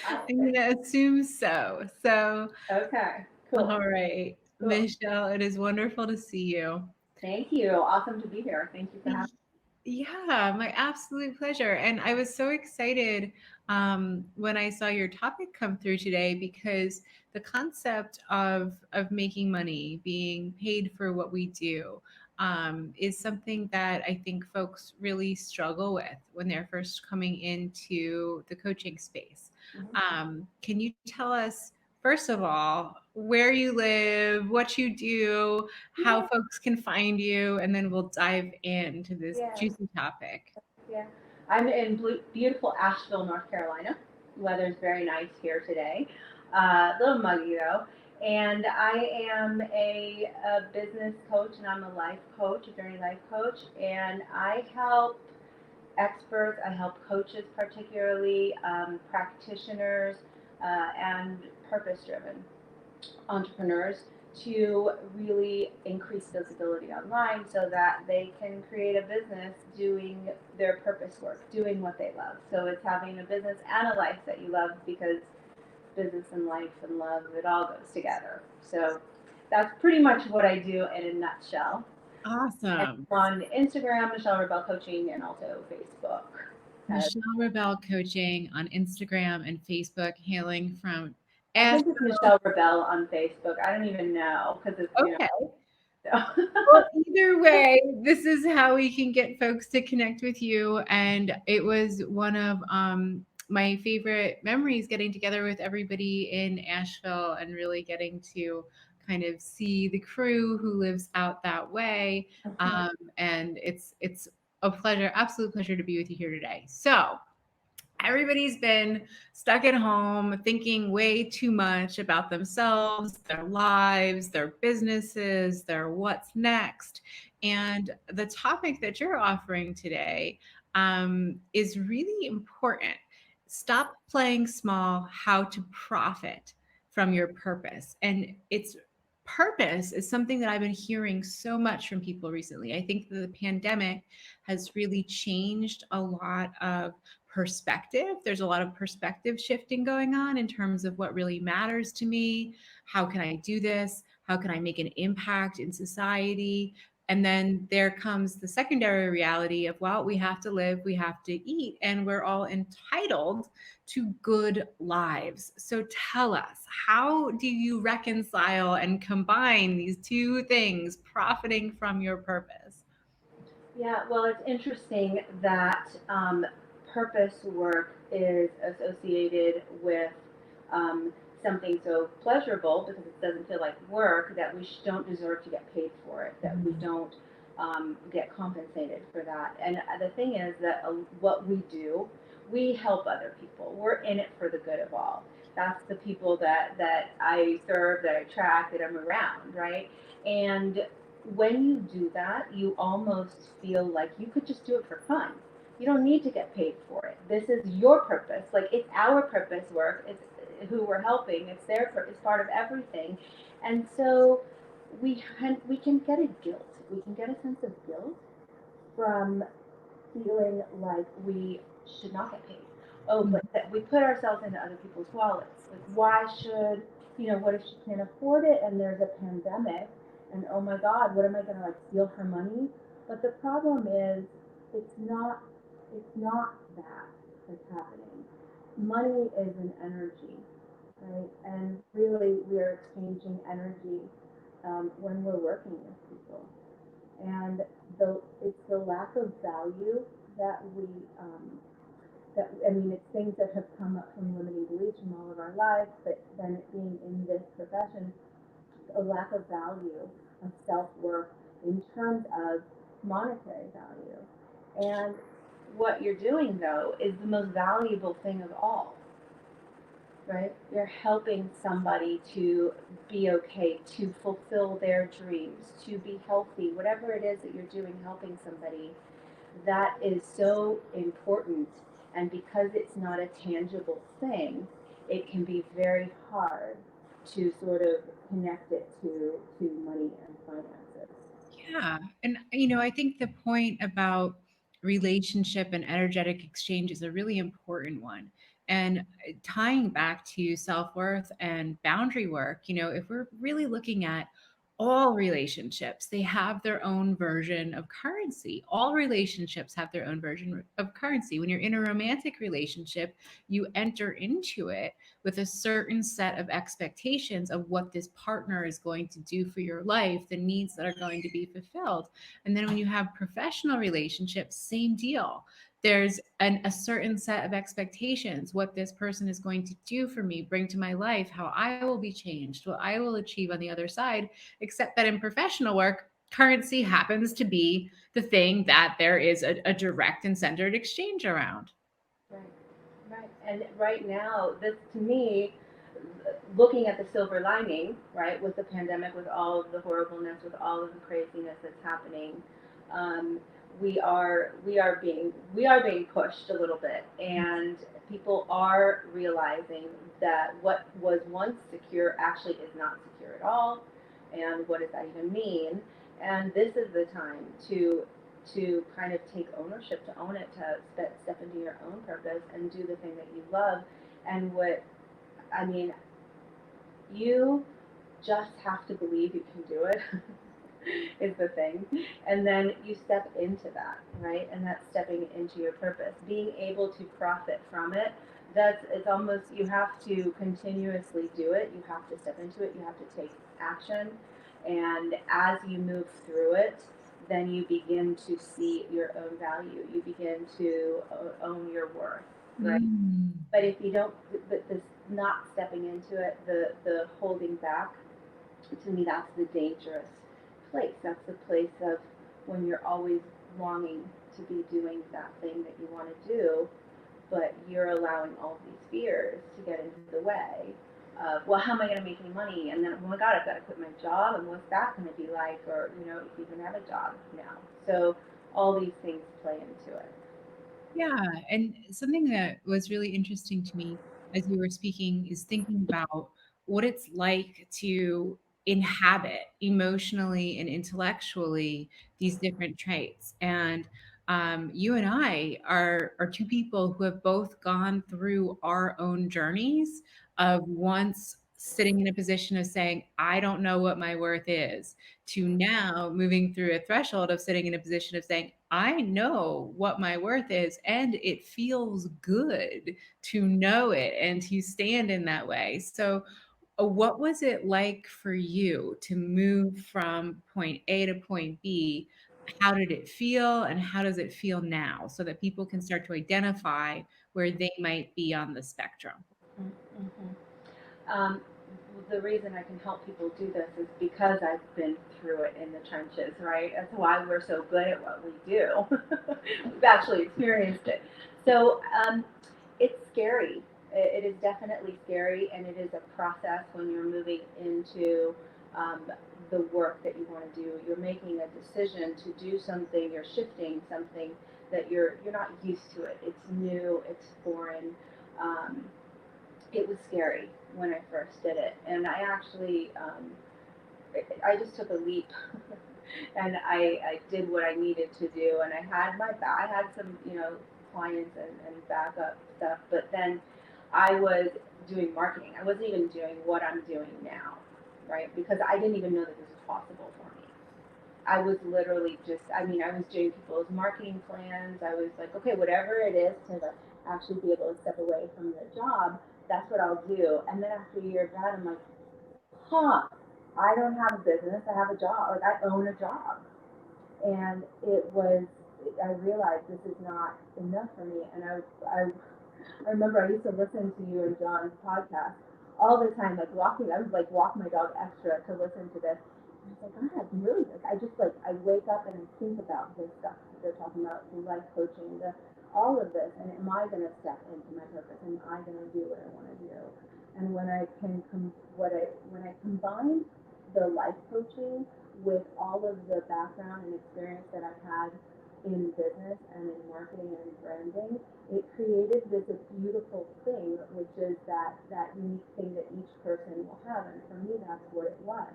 I'm going to assume so. So, Okay, all cool, right, cool. Michelle, it is wonderful to see you. Thank you. Awesome to be here. Thank you for having Yeah, my absolute pleasure. And I was so excited when I saw your topic come through today because the concept of making money, being paid for what we do, is something that I think folks really struggle with when they're first coming into the coaching space. me. Can you tell us, first of all, where you live, what you do, how Yeah, folks can find you, and then we'll dive into this yeah, juicy topic. yeah. I'm in beautiful Asheville, North Carolina. Weather's very nice here today. A little muggy though. And I am a business coach and I'm a life coach, a journey life coach. And I help experts, I help coaches, particularly practitioners and purpose driven entrepreneurs to really increase visibility online so that they can create a business doing their purpose work, doing what they love. So it's having a business and a life that you love because business and life and love, it all goes together. So that's pretty much what I do in a nutshell. And Awesome. on Instagram, Michelle Rabell Coaching, and also Facebook. Uh, Michelle Rabell Coaching on Instagram and Facebook, hailing from I think it's Michelle Asheville. Rabell on Facebook. I don't even know because it's, Okay. so. Well, either way, this is how we can get folks to connect with you. And it was one of my favorite memories getting together with everybody in Asheville and really getting to kind of see the crew who lives out that way. And it's a pleasure, absolute pleasure to be with you here today. So everybody's been stuck at home thinking way too much about themselves, their lives, their businesses, their what's next. And the topic that you're offering today is really important. Stop playing small, how to profit from your purpose. And it's purpose is something that I've been hearing so much from people recently. I think that the pandemic has really changed a lot of perspective. There's a lot of perspective shifting going on in terms of what really matters to me. How can I do this? How can I make an impact in society? And then there comes the secondary reality of, well, we have to live, we have to eat, and we're all entitled to good lives. So tell us, how do you reconcile and combine these two things, profiting from your purpose? Yeah, well, it's interesting that purpose work is associated with something so pleasurable because it doesn't feel like work that we don't deserve to get paid for it, that we don't get compensated for that. And the thing is that what we do, we help other people. We're in it for the good of all. That's the people that I serve, that I track, that I'm around, right? And when you do that, you almost feel like you could just do it for fun. You don't need to get paid for it. This is your purpose. Like it's our purpose work. It's who we're helping. It's their. It's part of everything, and so we can get a guilt. We can get a sense of guilt from feeling like we should not get paid. Oh, but that we put ourselves into other people's wallets. Like, why should, what if she can't afford it and there's a pandemic? And oh my God, what am I going to like steal her money? But the problem is, it's not, it's not that that's happening. Money is an energy, right? And really, we are exchanging energy when we're working with people and it's the lack of value that we that I mean it's things that have come up from limiting beliefs from all of our lives, but then it being in this profession, a lack of value of self-worth in terms of monetary value. And what you're doing though is the most valuable thing of all, right? You're helping somebody to be okay, to fulfill their dreams, to be healthy, whatever it is that you're doing, helping somebody, that is so important. And because it's not a tangible thing, it can be very hard to sort of connect it to money and finances. Yeah. And, I think the point about relationship and energetic exchange is a really important one And tying back to self-worth and boundary work, if we're really looking at all relationships, they have their own version of currency. All relationships have their own version of currency. When you're in a romantic relationship, you enter into it with a certain set of expectations of what this partner is going to do for your life, the needs that are going to be fulfilled. And then when you have professional relationships, same deal. There's a certain set of expectations, what this person is going to do for me, bring to my life, how I will be changed, what I will achieve on the other side. Except that in professional work, currency happens to be the thing that there is a direct and centered exchange around. Right, right. And right now, this to me, looking at the silver lining, right, with the pandemic, with all of the horribleness, with all of the craziness that's happening, um, we are being pushed a little bit, and people are realizing that what was once secure actually is not secure at all, and what does that even mean? And this is the time to kind of take ownership, to own it, to step into your own purpose and do the thing that you love. And what I mean, you just have to believe you can do it is the thing. And then you step into that, right? And that's stepping into your purpose, being able to profit from it. That's it's almost you have to continuously do it. You have to step into it. You have to take action. And as you move through it, then you begin to see your own value. You begin to own your worth, right? Mm. But if you don't, but this not stepping into it, the holding back, to me, that's the dangerous place. That's the place of when you're always longing to be doing that thing that you want to do, but you're allowing all these fears to get into the way of, well, how am I going to make any money? And then, oh my God, I've got to quit my job, and what's that going to be like? Or, if you even have a job now. So all these things play into it. Yeah, and something that was really interesting to me as you were speaking is thinking about what it's like to inhabit emotionally and intellectually these different traits. And you and I are two people who have both gone through our own journeys of once sitting in a position of saying, I don't know what my worth is, to now moving through a threshold of sitting in a position of saying, I know what my worth is, and it feels good to know it and to stand in that way. So, what was it like for you to move from point A to point B? How did it feel, and how does it feel now so that people can start to identify where they might be on the spectrum? Mm-hmm. Um, the reason I can help people do this is because I've been through it in the trenches, right? That's why we're so good at what we do. We've actually experienced it. So it's scary. It is definitely scary, and it is a process when you're moving into um, the work that you want to do. You're making a decision to do something. You're shifting something that you're not used to it. It's new. It's foreign. Um, it was scary when I first did it, and I actually I just took a leap, and I did what I needed to do, and I had some clients and backup stuff, but then I was doing marketing. I wasn't even doing what I'm doing now, right? Because I didn't even know that this was possible for me. I was literally I was doing people's marketing plans. I was like, okay, whatever it is to actually be able to step away from the job, that's what I'll do. And then after a year of that, I'm like, huh, I don't have a business. I have a job. Like, I own a job. And I realized this is not enough for me. And I remember I used to listen to you and John's podcast all the time, like walking. I would like walk my dog extra to listen to this. And I was like, God, really? Like, I wake up and I think about this stuff that they're talking about, the life coaching, all of this, and am I going to step into my purpose? Am I going to do what I want to do? And when I combine the life coaching with all of the background and experience that I've had in business and in marketing and branding, it created this beautiful thing, which is that unique thing that each person will have. And for me, that's what it was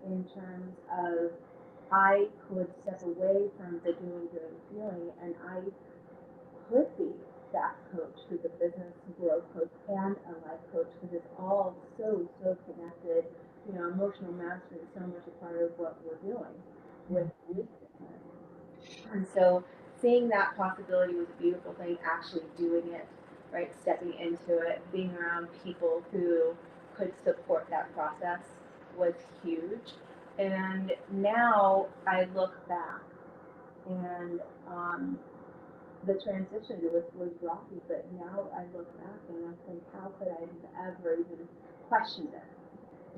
in terms of I could step away from the doing, feeling, and I could be. staff coach, who's a business growth coach, and a life coach, because it's all so connected. You know, emotional mastery is so much a part of what we're doing with business. And so seeing that possibility was a beautiful thing, actually doing it, right? Stepping into it, being around people who could support that process was huge. And now I look back and the transition was rocky, but now I look back and I think, how could I have ever even questioned it?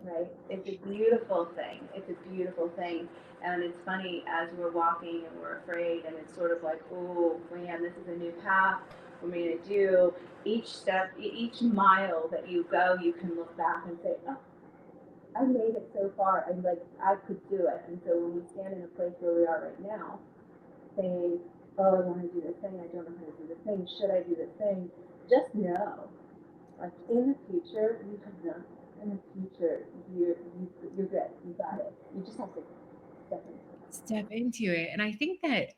Right? It's a beautiful thing. It's a beautiful thing. And it's funny as we're walking and we're afraid, and it's sort of like, oh man, this is a new path. What am I going to do? Each step, each mile that you go, you can look back and say, oh, I made it so far. I'm like, I could do it. And so when we stand in a place where we are right now, saying, oh, I want to do this thing, I don't know how to do this thing, should I do this thing? Just know, like in the future, you have nothing. In the future, you're good. You got it. You just have to step into it. Step into it. And I think that,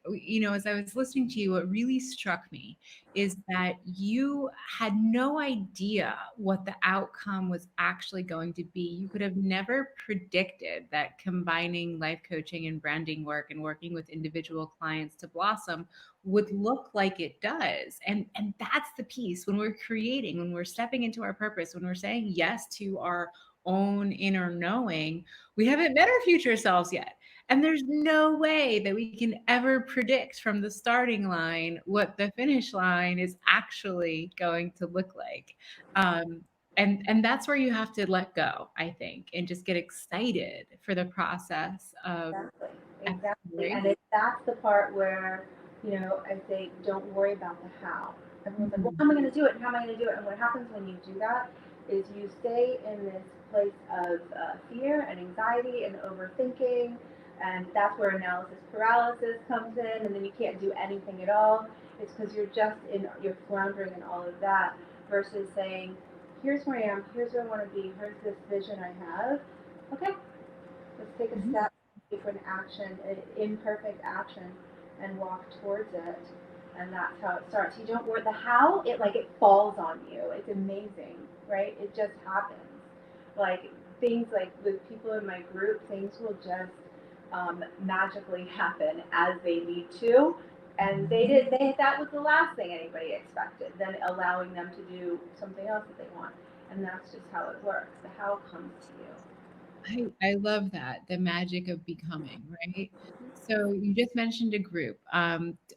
as I was listening to you, what really struck me is that you had no idea what the outcome was actually going to be. You could have never predicted that combining life coaching and branding work and working with individual clients to blossom would look like it does. And that's the piece when we're creating, when we're stepping into our purpose, when we're saying yes to our own inner knowing, we haven't met our future selves yet. And there's no way that we can ever predict from the starting line what the finish line is actually going to look like. And that's where you have to let go, I think, and just get excited for the process of Exactly. Exactly. And exploration. that's the part where, I say, don't worry about the how. Everyone's like, well, Mhm. how am I going to do it? And how am I going to do it? And what happens when you do that is you stay in this place of fear and anxiety and overthinking. And that's where analysis paralysis comes in. And then you can't do anything at all. It's because you're floundering in all of that versus saying, here's where I am, here's where I want to be, here's this vision I have. Okay, let's take a Mhm. step, take an action, an imperfect action, and walk towards it. And that's how it starts. You don't worry the how, it falls on you. It's amazing, right? It just happens. Like things like with people in my group, things will just magically happen as they need to. And that was the last thing anybody expected. Then allowing them to do something else that they want. And that's just how it works. The how comes to you. I love that, the magic of becoming, right? So you just mentioned a group.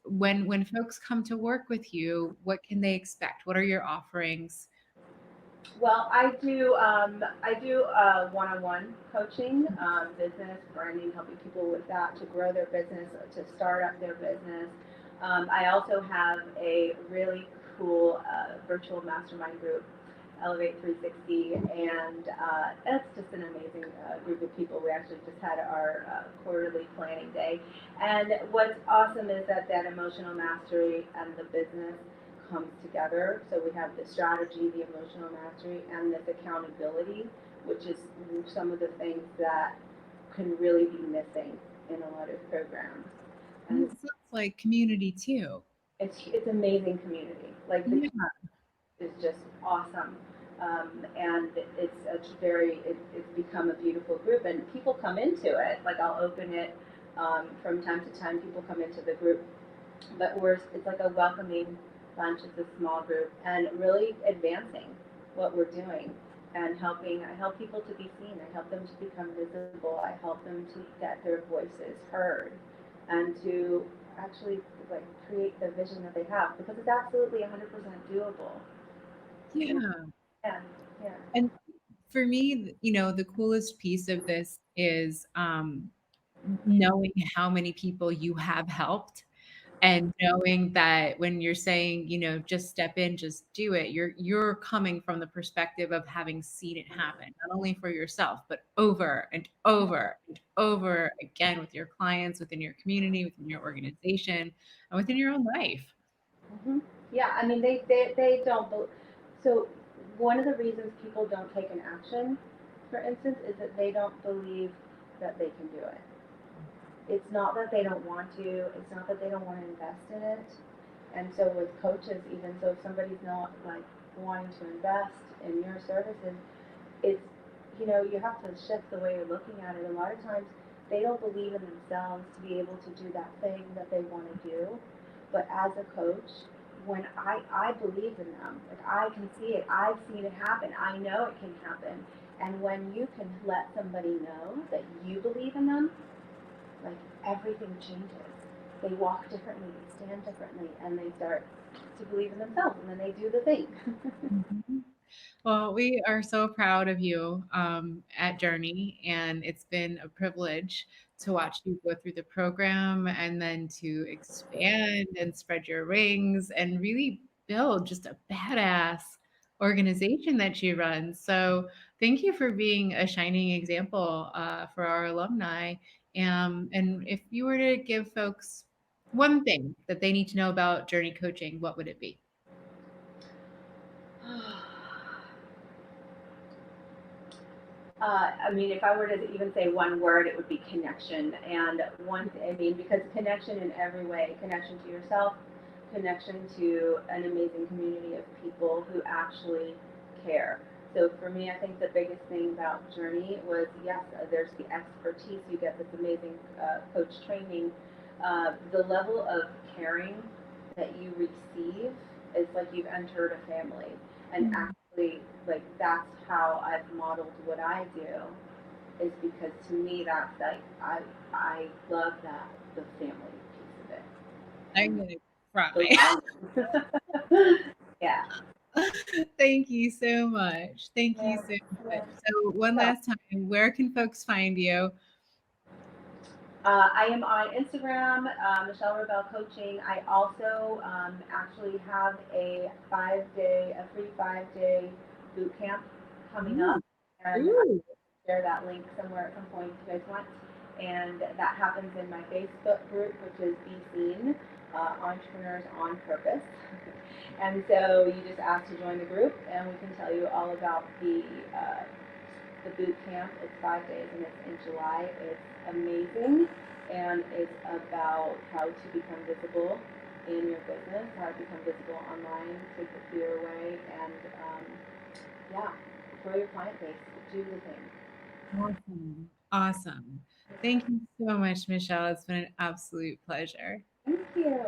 When folks come to work with you, what can they expect? What are your offerings? Well, I do one-on-one coaching, business branding, helping people with that to grow their business, to start up their business. I also have a really cool virtual mastermind group, Elevate 360, and it's just an amazing group of people. We actually just had our quarterly planning day, and what's awesome is that emotional mastery and the business comes together. So we have the strategy, the emotional mastery, and this accountability, which is some of the things that can really be missing in a lot of programs. And And it sounds like community too. it's amazing community. Like the Yeah. is just awesome. And it's become a beautiful group, and people come into it. Like I'll open it from time to time. People come into the group, but it's like a welcoming bunch. It's a small group, and really advancing what we're doing and helping. I help people to be seen. I help them to become visible. I help them to get their voices heard, and to actually like create the vision that they have because it's absolutely 100% doable. And Yeah. yeah, yeah. And for me, the coolest piece of this is knowing how many people you have helped and knowing that when you're saying, just step in, just do it, you're coming from the perspective of having seen it happen, not only for yourself, but over and over and over again with your clients, within your community, within your organization, and within your own life. hmm Yeah, I mean, they don't. So, one of the reasons people don't take an action, for instance, is that they don't believe that they can do it. It's not that they don't want to, it's not that they don't want to invest in it. And so with coaches, even so, if somebody's not like wanting to invest in your services, it's, you know, you have to shift the way you're looking at it. A lot of times they don't believe in themselves to be able to do that thing that they want to do. But as a coach, when I believe in them, like I can see it, I've seen it happen, I know it can happen. And when you can let somebody know that you believe in them, like everything changes. They walk differently, they stand differently, and they start to believe in themselves, and then they do the thing. Mhm. Well, we are so proud of you at Journey, and it's been a privilege to watch you go through the program and then to expand and spread your wings and really build just a badass organization that you run. So, thank you for being a shining example for our alumni. And if you were to give folks one thing that they need to know about Journey coaching, what would it be? I mean, if I were to even say one word, it would be connection. And I mean, because connection in every way, connection to yourself, connection to an amazing community of people who actually care. So for me, I think the biggest thing about Journey was, yes, there's the expertise, you get this amazing coach training. The level of caring that you receive is like you've entered a family. And actually, like that's how I've modeled what I do, is because to me that's like I love that, the family piece of it I'm and gonna the cry. love. Yeah. Thank you so much. Thank you Yeah. so much. Yeah. So, one So, last time, where can folks find you? I am on Instagram, Michelle Rabell Coaching. I also actually have a free 5 day boot camp coming up, Ooh, and I ooh. will share that link somewhere at some point if you guys want. And that happens in my Facebook group, which is Be Seen, Entrepreneurs on Purpose. And so you just ask to join the group, and we can tell you all about the boot camp. It's 5 days and it's in July. It's amazing, and it's about how to become visible in your business, how to become visible online, take the fear away, and yeah, grow your client base. Do the thing. Awesome. Awesome. Thank you so much, Michelle. It's been an absolute pleasure. Thank you.